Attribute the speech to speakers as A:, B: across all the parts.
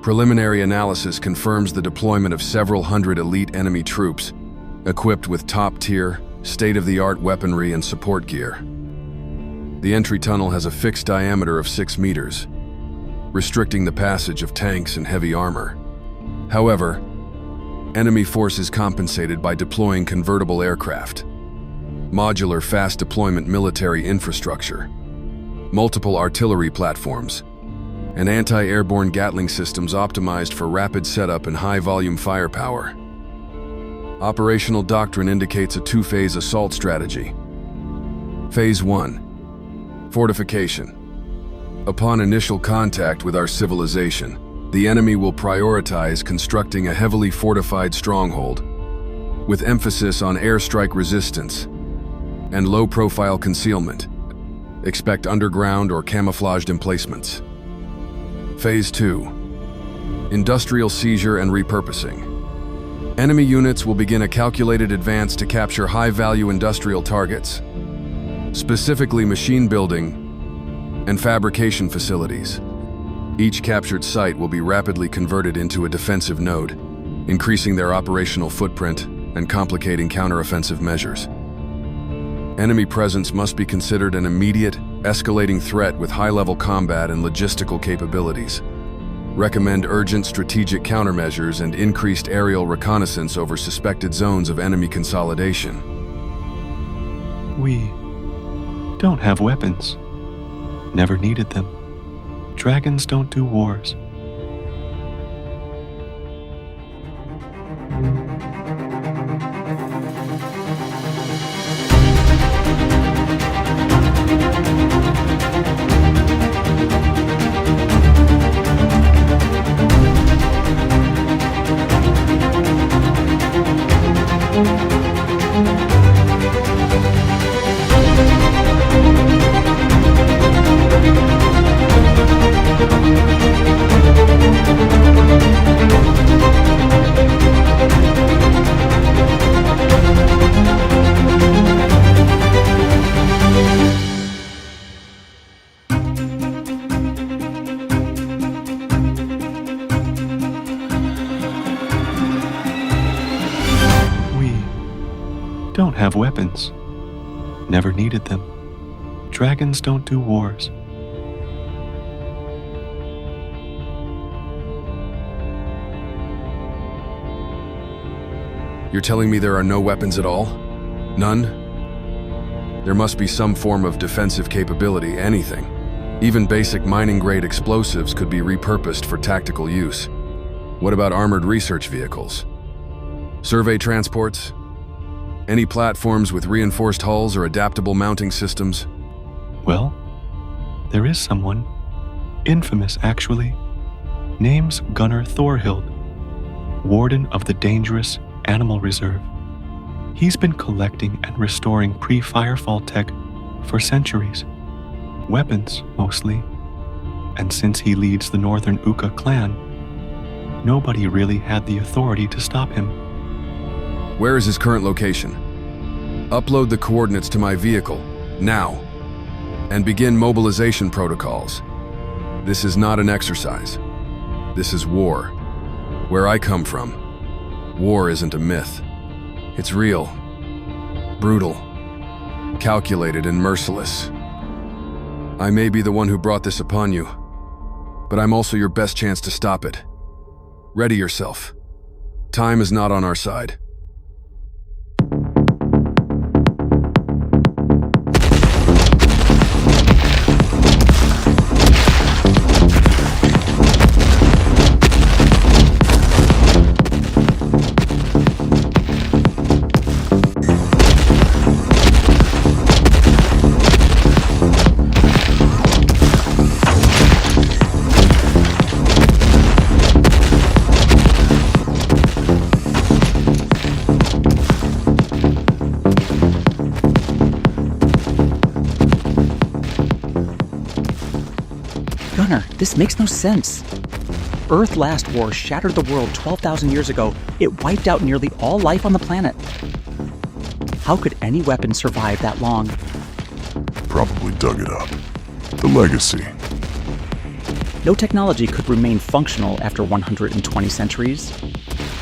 A: Preliminary analysis confirms the deployment of several hundred elite enemy troops, equipped with top-tier, state-of-the-art weaponry and support gear. The entry tunnel has a fixed diameter of 6 meters, restricting the passage of tanks and heavy armor. However, enemy forces compensated by deploying convertible aircraft, modular fast deployment military infrastructure, multiple artillery platforms, and anti-airborne Gatling systems optimized for rapid setup and high-volume firepower. Operational doctrine indicates a two-phase assault strategy. Phase 1. Fortification. Upon initial contact with our civilization, the enemy will prioritize constructing a heavily fortified stronghold, with emphasis on airstrike resistance and low-profile concealment. Expect underground or camouflaged emplacements. Phase 2. Industrial seizure and repurposing. Enemy units will begin a calculated advance to capture high-value industrial targets, specifically machine building and fabrication facilities. Each captured site will be rapidly converted into a defensive node, increasing their operational footprint and complicating counteroffensive measures. Enemy presence must be considered an immediate, escalating threat with high-level combat and logistical capabilities. Recommend urgent strategic countermeasures and increased aerial reconnaissance over suspected zones of enemy consolidation.
B: We don't have weapons. Never needed them. Dragons don't do wars. Don't have weapons. Never needed them. Dragons don't do wars.
A: You're telling me there are no weapons at all? None? There must be some form of defensive capability, anything. Even basic mining-grade explosives could be repurposed for tactical use. What about armored research vehicles? Survey transports? Any platforms with reinforced hulls or adaptable mounting systems?
B: Well, there is someone. Infamous, actually. Name's Gunnar Thorhild, Warden of the dangerous Animal Reserve. He's been collecting and restoring pre-Firefall tech for centuries. Weapons, mostly. And since he leads the Northern Uka clan, nobody really had the authority to stop him.
A: Where is his current location? Upload the coordinates to my vehicle, now, and begin mobilization protocols. This is not an exercise. This is war. Where I come from, war isn't a myth. It's real, brutal, calculated, and merciless. I may be the one who brought this upon you, but I'm also your best chance to stop it. Ready yourself. Time is not on our side.
C: Gunnar, this makes no sense. Earth's last war shattered the world 12,000 years ago. It wiped out nearly all life on the planet. How could any weapon survive that long?
D: Probably dug it up. The legacy.
C: No technology could remain functional after 120 centuries.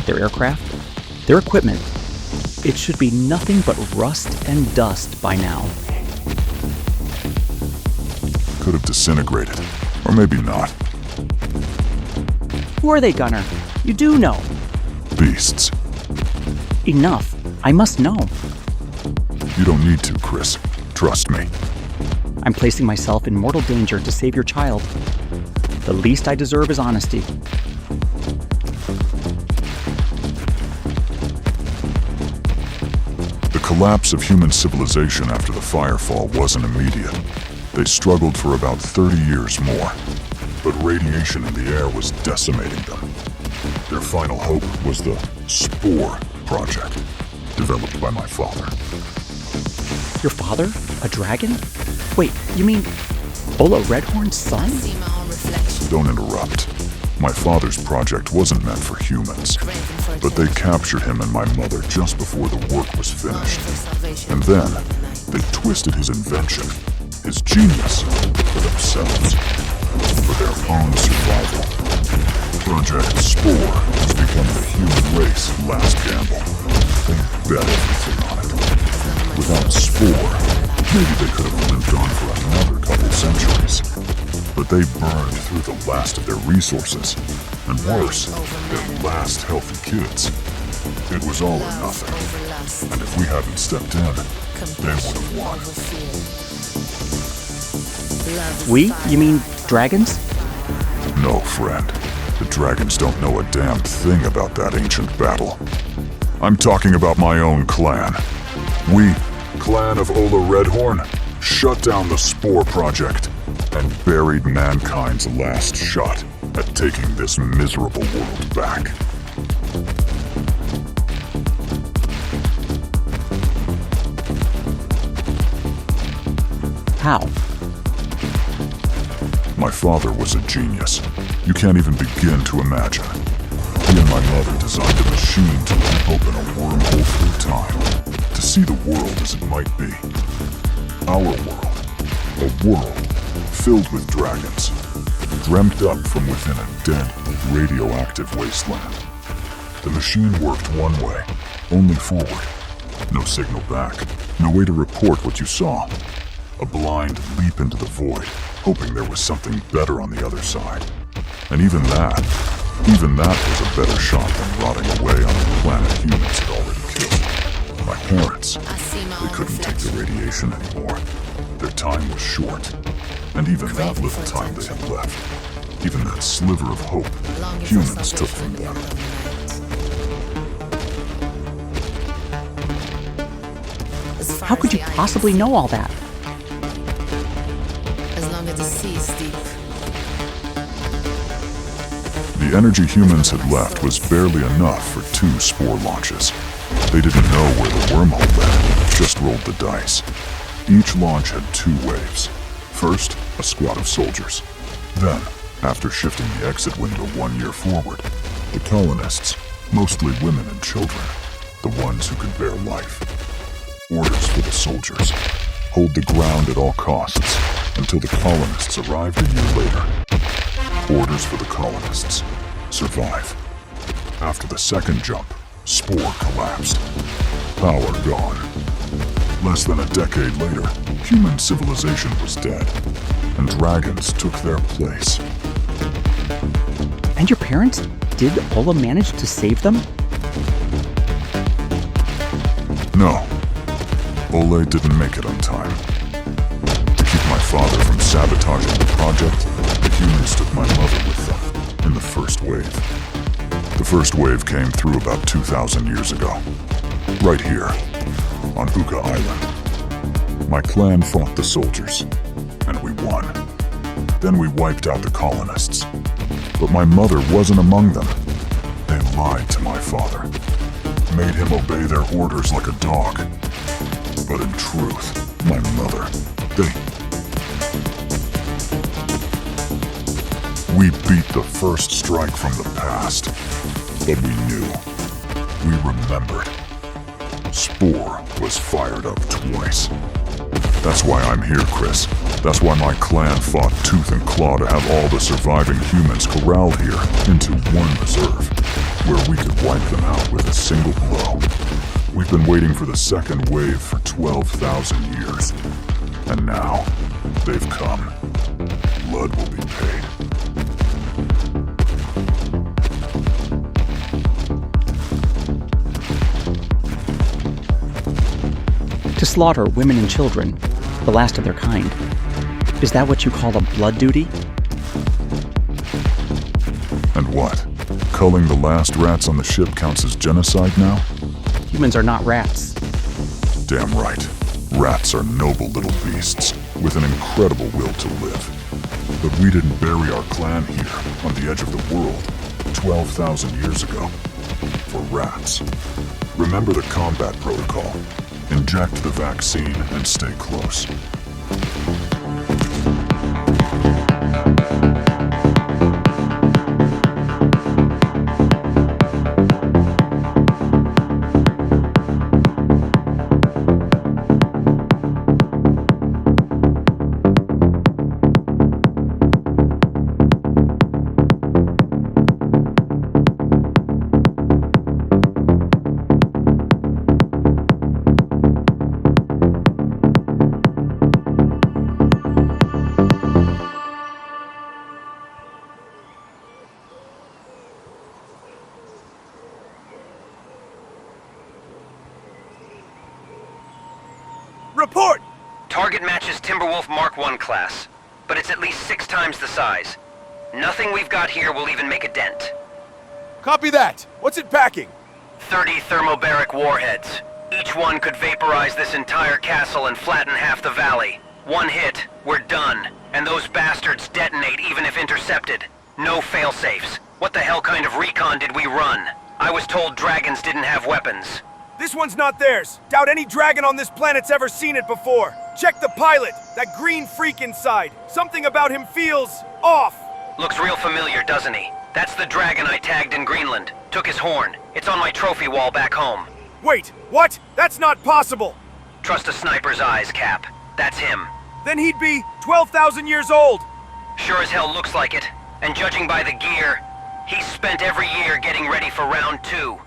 C: Their aircraft, their equipment, it should be nothing but rust and dust by now.
D: Could have disintegrated, or maybe not.
C: Who are they, Gunner? You do know.
D: Beasts.
C: Enough. I must know.
D: You don't need to, Chris. Trust me.
C: I'm placing myself in mortal danger to save your child. The least I deserve is honesty.
D: The collapse of human civilization after the firefall wasn't immediate. They struggled for about 30 years more, but radiation in the air was decimating them. Their final hope was the Spore project, developed by my father.
C: Your father? A dragon? Wait, you mean Ola Redhorn's son?
D: Don't interrupt. My father's project wasn't meant for humans, but they captured him and my mother just before the work was finished. And then, they twisted his invention, his genius, for themselves, for their own survival. Project Spore has become the human race's last gamble. They bet everything on it. Without Spore, maybe they could have lived on for another couple centuries. But they burned through the last of their resources, and worse, their last healthy kids. It was all or nothing, and if we hadn't stepped in, they would have won.
C: We? You mean dragons?
D: No, friend. The dragons don't know a damn thing about that ancient battle. I'm talking about my own clan. We, Clan of Ola Redhorn, shut down the Spore project and buried mankind's last shot at taking this miserable world back.
C: How?
D: My father was a genius. You can't even begin to imagine. He and my mother designed a machine to rip open a wormhole through time, to see the world as it might be. Our world. A world filled with dragons, dreamt up from within a dead, radioactive wasteland. The machine worked one way, only forward. No signal back, no way to report what you saw. A blind leap into the void, hoping there was something better on the other side. And even that was a better shot than rotting away on a planet humans had already killed. My parents, they couldn't take the radiation anymore. Their time was short. And even that little time they had left, even that sliver of hope, humans took from them.
C: How could you possibly know all that?
E: As long as the sea is deep.
D: The energy humans had left was barely enough for 2 Spore launches. They didn't know where the wormhole led, just rolled the dice. Each launch had 2 waves. First, a squad of soldiers. Then, after shifting the exit window 1 year forward, the colonists, mostly women and children, the ones who could bear life. Orders for the soldiers. Hold the ground at all costs until the colonists arrived a year later. Orders for the colonists. Survive. After the second jump, Spore collapsed. Power gone. Less than a decade later, human civilization was dead, and dragons took their place.
C: And your parents? Did Ola manage to save them?
D: No. Ole didn't make it on time. To keep my father from sabotaging the project, the humans took my mother with them in the first wave. The first wave came through about 2,000 years ago. Right here, on Uka Island. My clan fought the soldiers, and we won. Then we wiped out the colonists. But my mother wasn't among them. They lied to my father, made him obey their orders like a dog. But in truth, my mother, We beat the first strike from the past, but we knew. We remembered. Spore was fired up twice. That's why I'm here, Chris. That's why my clan fought tooth and claw to have all the surviving humans corralled here into one reserve, where we could wipe them out with a single blow. We've been waiting for the second wave for 12,000 years. And now, they've come. Blood will be paid.
C: To slaughter women and children, the last of their kind. Is that what you call a blood duty?
D: And what? Culling the last rats on the ship counts as genocide now?
C: Humans are not rats.
D: Damn right. Rats are noble little beasts with an incredible will to live. But we didn't bury our clan here on the edge of the world 12,000 years ago. For rats. Remember the combat protocol. Inject the vaccine and stay close.
F: Report!
G: Target matches Timberwolf Mark I class, but it's at least 6 times the size. Nothing we've got here will even make a dent.
F: Copy that. What's it packing?
G: 30 thermobaric warheads. Each one could vaporize this entire castle and flatten half the valley. One hit, we're done. And those bastards detonate even if intercepted. No fail-safes. What the hell kind of recon did we run? I was told dragons didn't have weapons.
F: This one's not theirs. Doubt any dragon on this planet's ever seen it before. Check the pilot, that green freak inside. Something about him feels off.
G: Looks real familiar, doesn't he? That's the dragon I tagged in Greenland. Took his horn. It's on my trophy wall back home.
F: Wait, what? That's not possible.
G: Trust a sniper's eyes, Cap. That's him.
F: Then he'd be 12,000 years old.
G: Sure as hell looks like it. And judging by the gear, he's spent every year getting ready for round 2.